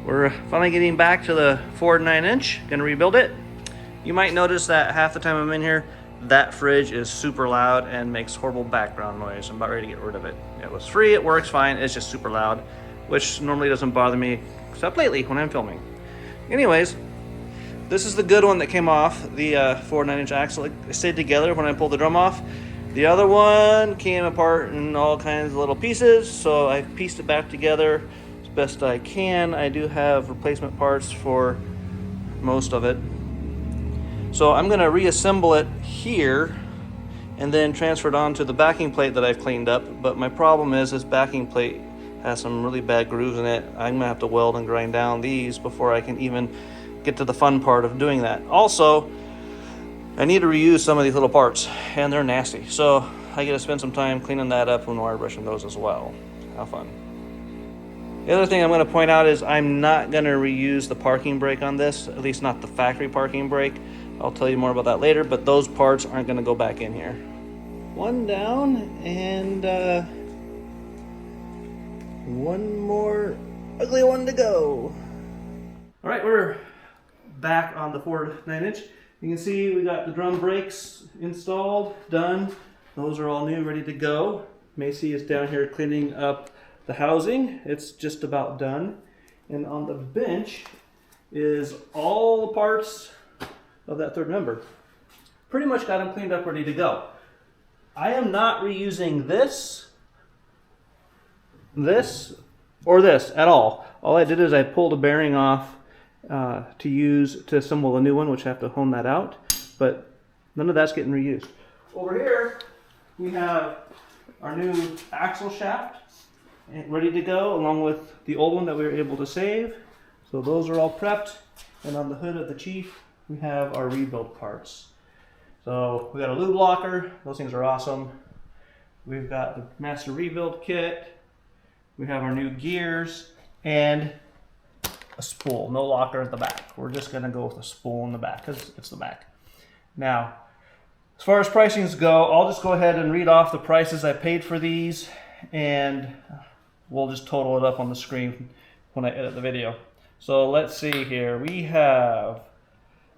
We're finally getting back to the Ford 9-inch, gonna rebuild it. You might notice that half the time I'm in here, that fridge is super loud and makes horrible background noise. I'm about ready to get rid of it. It was free, it works fine, it's just super loud, which normally doesn't bother me, except lately when I'm filming. Anyways, this is the good one that came off the Ford 9-inch axle. It stayed together when I pulled the drum off. The other one came apart in all kinds of little pieces, so I pieced it back together as best I can. I do have replacement parts for most of it. So I'm gonna reassemble it here and then transfer it onto the backing plate that I've cleaned up. But my problem is this backing plate has some really bad grooves in it. I'm gonna have to weld and grind down these before I can even get to the fun part of doing that. Also, I need to reuse some of these little parts and they're nasty. So I get to spend some time cleaning that up and wire brushing those as well. How fun. The other thing I'm gonna point out is I'm not gonna reuse the parking brake on this, at least not the factory parking brake. I'll tell you more about that later, but those parts aren't gonna go back in here. One down and one more ugly one to go. All right, we're back on the Ford 9-inch. You can see we got the drum brakes installed, done. Those are all new, ready to go. Macy is down here cleaning up the housing. It's just about done. And on the bench is all the parts of that third member. Pretty much got them cleaned up, ready to go. I am not reusing this, or this at all. All I did is I pulled a bearing off to use to assemble a new one, which I have to hone that out, but none of that's getting reused. Over here, we have our new axle shaft ready to go, along with the old one that we were able to save. So those are all prepped, and on the hood of the Chief, we have our rebuild parts. So we got a lube locker, those things are awesome. We've got the master rebuild kit, we have our new gears, and a spool, no locker at the back. We're just gonna go with a spool in the back because it's the back. Now, as far as pricings go, I'll just go ahead and read off the prices I paid for these, and we'll just total it up on the screen when I edit the video. So let's see here. We have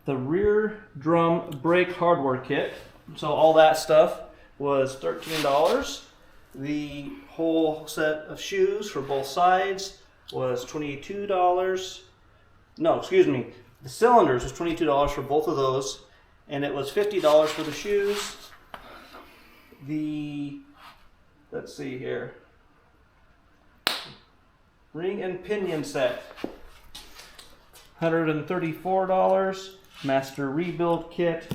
the rear drum brake hardware kit. So all that stuff was $13. The whole set of shoes for both sides was $22. No, excuse me. The cylinders was $22 for both of those, and it was $50 for the shoes. Let's see here. Ring and pinion set, $134. Master rebuild kit,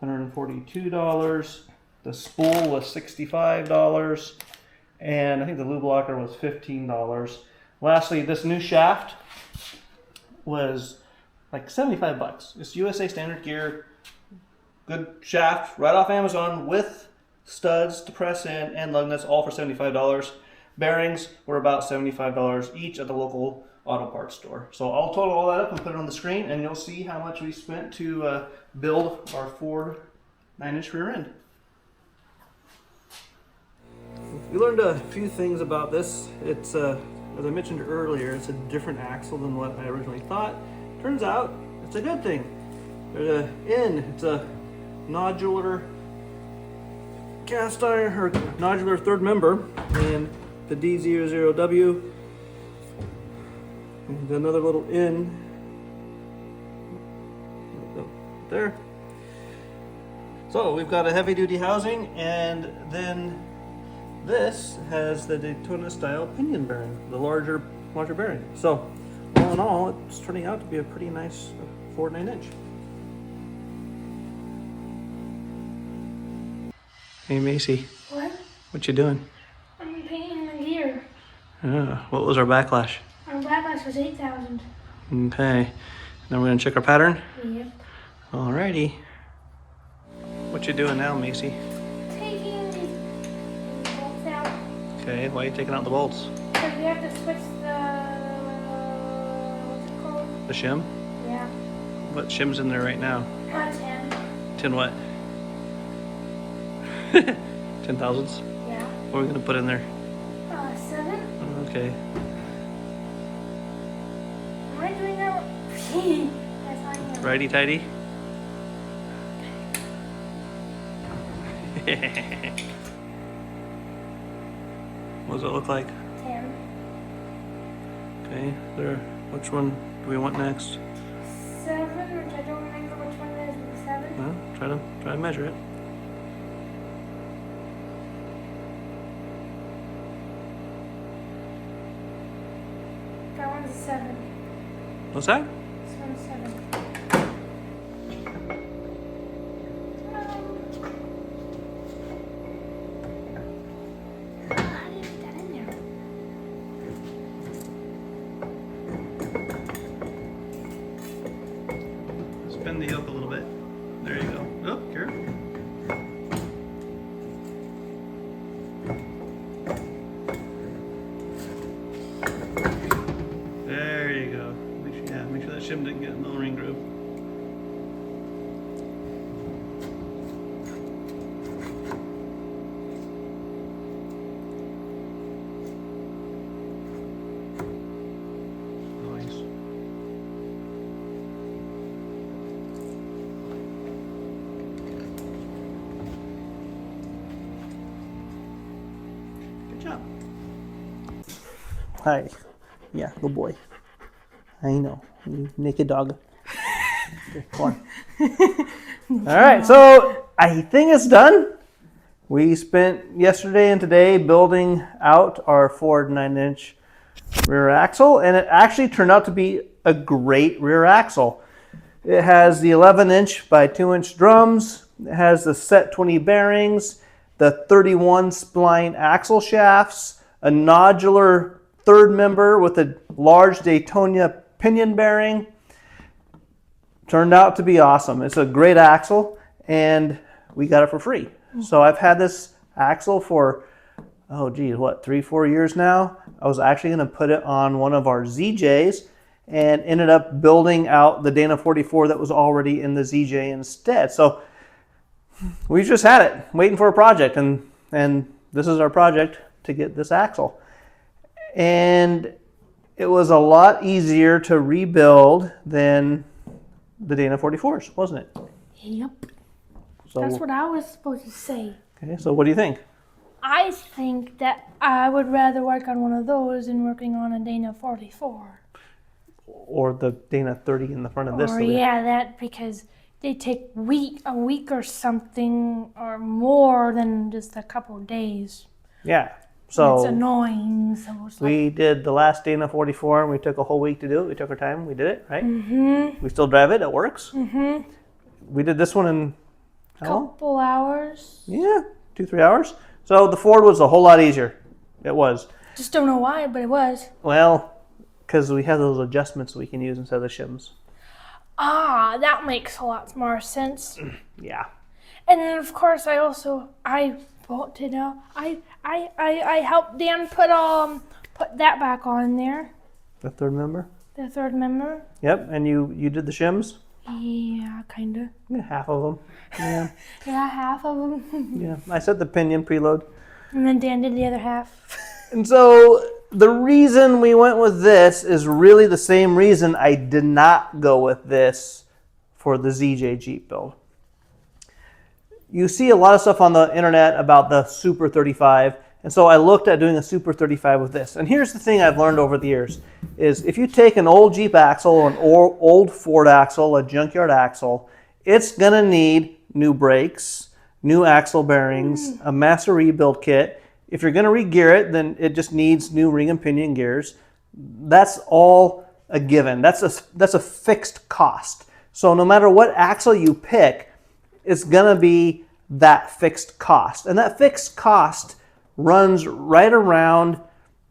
$142. The spool was $65, and I think the lube locker was $15. Lastly, this new shaft was like 75 bucks. It's USA standard gear, good shaft, right off Amazon with studs to press in and lug nuts, all for $75. Bearings were about $75 each at the local auto parts store. So I'll total all that up and put it on the screen, and you'll see how much we spent to build our Ford 9-inch rear end. We learned a few things about this. It's as I mentioned earlier, it's a different axle than what I originally thought. Turns out it's a good thing. There's it's a nodular cast iron or nodular third member, and the D00W, and another little in there. So we've got a heavy duty housing, and then this has the Daytona style pinion bearing, the larger bearing. So all in all, it's turning out to be a pretty nice Ford 9-inch. Hey Macy. What? What you doing? I'm painting the gear. What was our backlash? Our backlash was 8,000. Okay. Then we're gonna check our pattern? Yep. Alrighty. What you doing now, Macy? Taking the bolts out. Okay, why are you taking out the bolts? Because we have to switch the... what's it called? The shim? Yeah. What shim's in there right now? 10. 10 what? 10 thousandths? Yeah. What are we gonna put in there? 7. Okay. Yes, I know. Righty tighty. What does it look like? 10. Okay, there. Which one do we want next? 7, which I don't remember which one it is. 7. Well, try to measure it. That one's a 7. What's that? This one's 7. How do you put that in there? Spin the yoke a little bit. There you go. Oh, here. There you go. Make sure that shim didn't get in the ring groove. Nice. Good job. Hi. Yeah, good boy. I know. You naked dog. Okay, come on. All right, so I think it's done. We spent yesterday and today building out our Ford 9-inch rear axle, and it actually turned out to be a great rear axle. It has the 11-inch by 2-inch drums. It has the set 20 bearings, the 31 spline axle shafts, a nodular third member with a large Daytona pinion bearing. Turned out to be awesome. It's a great axle, and we got it for free. So I've had this axle for, 3-4 years now. I was actually going to put it on one of our ZJs and ended up building out the Dana 44 that was already in the ZJ instead. So we just had it, waiting for a project, and this is our project to get this axle. And it was a lot easier to rebuild than the Dana 44s, wasn't it? Yep. So, That's what I was supposed to say. okay, so what do you think? I think that I would rather work on one of those than working on a Dana 44. Or the Dana 30 in the front of this? Or yeah, that because they take a week or something or more than just a couple of days. Yeah. It's So annoying. So it's like, we did the last Dana 44, and we took a whole week to do it. We took our time. We did it, right? mm-hmm, We still drive it. It works. mm-hmm. We did this one in how long? Couple hours. Yeah, 2-3 hours. So the Ford was a whole lot easier. It was. Just don't know why, but it was. Well, because we have those adjustments we can use instead of the shims. Ah, that makes a lot more sense. Yeah. And then of course I bolted out. I helped Dan put that back on there. The third member? The third member. Yep, and you did the shims? Yeah, kinda. Yeah, half of them. Yeah, Yeah, half of them. yeah. I said the pinion preload. And then Dan did the other half. And so the reason we went with this is really the same reason I did not go with this for the ZJ Jeep build. You see a lot of stuff on the internet about the Super 35, and so I looked at doing a Super 35 with this. And here's the thing I've learned over the years, is if you take an old Jeep axle or an old Ford axle, a junkyard axle, it's going to need new brakes, new axle bearings, a master rebuild kit. If you're going to re-gear it, then it just needs new ring and pinion gears. That's all a given. That's a fixed cost. So no matter what axle you pick, it's going to be that fixed cost. And that fixed cost runs right around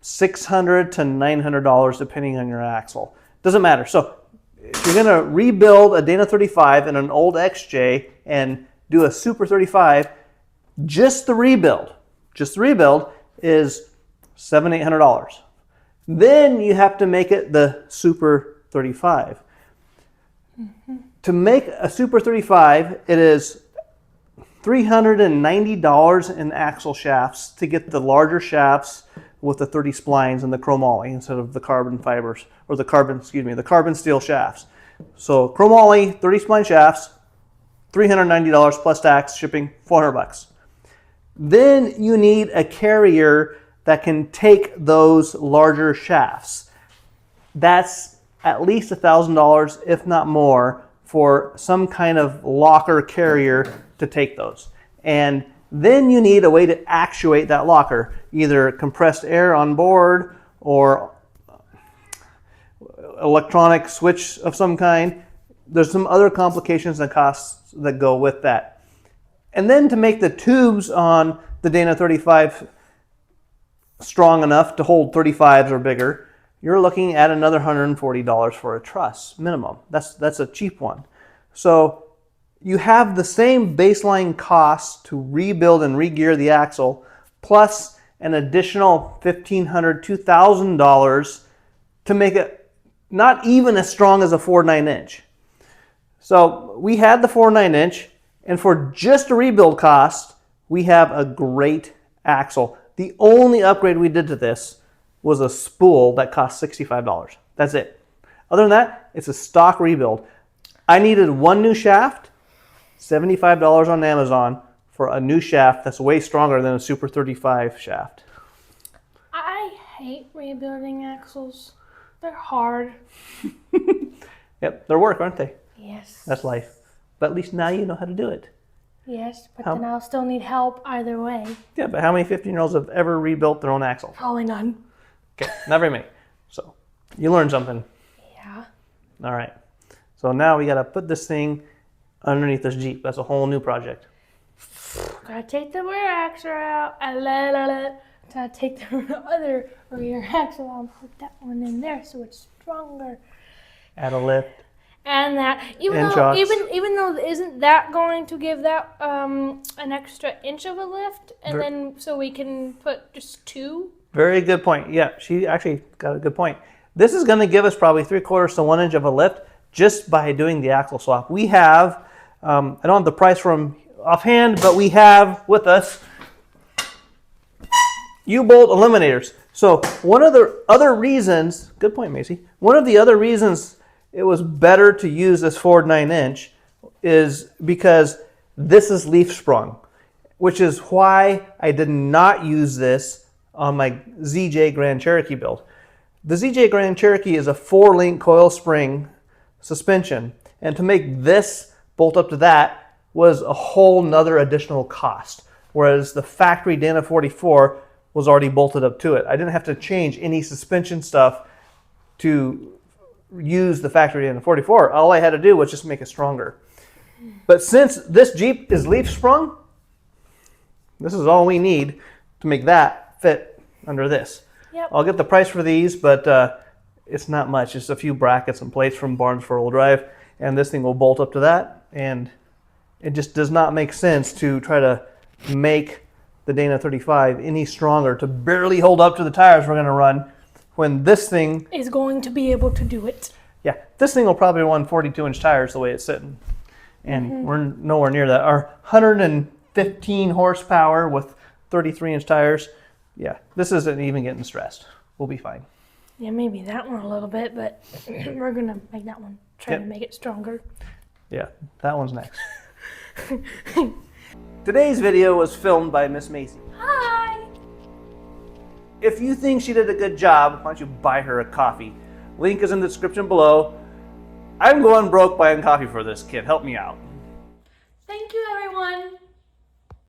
$600 to $900 depending on your axle. Doesn't matter. So if you're going to rebuild a Dana 35 and an old XJ and do a Super 35, just the rebuild is $700-800. Then you have to make it the Super 35. Mm-hmm. To make a Super 35, it is $390 in axle shafts to get the larger shafts with the 30 splines and the chromoly instead of the carbon fibers, or the carbon steel shafts. So chromoly, 30 spline shafts, $390 plus tax, shipping, $400. Then you need a carrier that can take those larger shafts. That's at least $1,000, if not more, for some kind of locker carrier to take those. And then you need a way to actuate that locker, either compressed air on board or electronic switch of some kind. There's some other complications and costs that go with that. And then to make the tubes on the Dana 35 strong enough to hold 35s or bigger, you're looking at another $140 for a truss minimum. That's a cheap one. So you have the same baseline cost to rebuild and re-gear the axle, plus an additional $1,500, $2,000 to make it not even as strong as a 4.9 inch. So we had the 4.9 inch, and for just a rebuild cost, we have a great axle. The only upgrade we did to this was a spool that cost $65. That's it. Other than that, it's a stock rebuild. I needed one new shaft, $75 on Amazon for a new shaft that's way stronger than a Super 35 shaft. I hate rebuilding axles. They're hard. Yep, they're work, aren't they? Yes. That's life. But at least now you know how to do it. Yes, but then I'll still need help either way. Yeah, but how many 15-year-olds have ever rebuilt their own axle? Probably none. Okay, not very many. So you learned something. Yeah. All right. So now we got to put this thing underneath this Jeep. That's a whole new project. Gotta take the rear axle out. Gotta take the other rear axle out and put that one in there so it's stronger. Add a lift. And that even And though shocks. even though isn't that going to give that an extra inch of a lift, and then so we can put just two. Very good point. Yeah, she actually got a good point. This is going to give us probably 3/4 to 1 inch of a lift just by doing the axle swap. We have, I don't have the price from offhand, but we have with us U-bolt eliminators. So one of the other reasons, good point, Macy. One of the other reasons it was better to use this 4.9 inch is because this is leaf sprung, which is why I did not use this on my ZJ Grand Cherokee build. The ZJ Grand Cherokee is a 4-link coil spring suspension, and to make this bolt up to that was a whole nother additional cost, whereas the factory Dana 44 was already bolted up to it. I didn't have to change any suspension stuff to use the factory Dana 44. All I had to do was just make it stronger. But since this Jeep is leaf sprung, this is all we need to make that fit under this. Yep. I'll get the price for these, but it's not much. Just a few brackets and plates from Barnes four-wheel drive, and this thing will bolt up to that. And it just does not make sense to try to make the Dana 35 any stronger to barely hold up to the tires we're going to run when this thing Is going to be able to do it. Yeah, this thing will probably run 42-inch tires the way it's sitting. And we're nowhere near that. Our 115 horsepower with 33-inch tires, yeah, this isn't even getting stressed. We'll be fine. Yeah, maybe that one a little bit, but we're gonna make that one. Try to make it stronger. Yeah, that one's next. Today's video was filmed by Miss Macy. Hi. If you think she did a good job, why don't you buy her a coffee? Link is in the description below. I'm going broke buying coffee for this kid. Help me out.